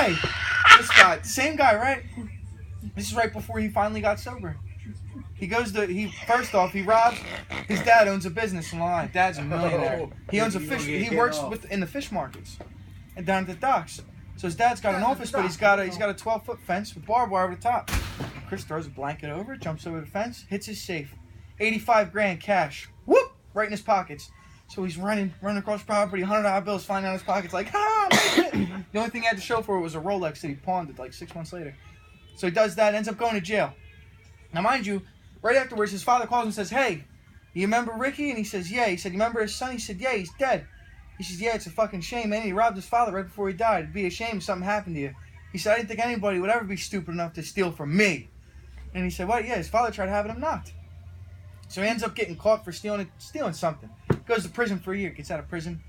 Hey, this guy, same guy, right? This is right before he finally got sober. First off, he robs. His dad owns a business in Long Island. Dad's a millionaire. He owns a fish. He works in the fish markets and down at the docks. So his dad's got an office, but he's got a 12-foot fence with barbed wire over the top. Chris throws a blanket over, jumps over the fence, hits his safe. 85 grand cash. Whoop! Right in his pockets. So he's running across property, $100 bills flying out of his pockets like, The only thing he had to show for it was a Rolex that he pawned it like 6 months later. So he does that, ends up going to jail. Now, mind you, right afterwards, his father calls him and says, hey, you remember Ricky? And he says, yeah. He said, you remember his son? He said, yeah, he's dead. He says, yeah, it's a fucking shame, man. He robbed his father right before he died. It'd be a shame if something happened to you. He said, I didn't think anybody would ever be stupid enough to steal from me. And he said, what? Yeah, his father tried having him knocked. So he ends up getting caught for stealing something. Goes to prison for a year, gets out of prison.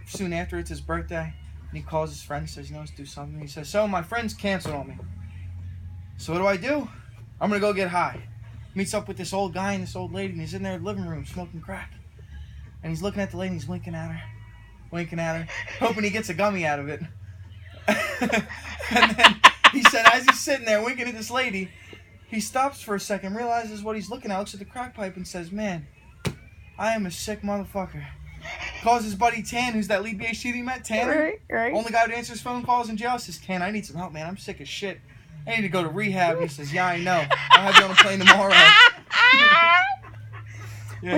Soon after, it's his birthday. And he calls his friend, says, let's do something. He says, so my friends canceled on me. So what do? I'm going to go get high. Meets up with this old guy and this old lady, and he's in their living room smoking crack. And he's looking at the lady, and he's winking at her, hoping he gets a gummy out of it. And then he said, as he's sitting there winking at this lady, he stops for a second, realizes what he's looking at, looks at the crack pipe, and says, man, I am a sick motherfucker. Calls his buddy Tan, who's that lead BHT he met, Tanner. Right. Only guy who answers phone calls in jail. Says, Tan, I need some help, man. I'm sick as shit. I need to go to rehab. He says, yeah, I know. I'll have you on a plane tomorrow. Yeah,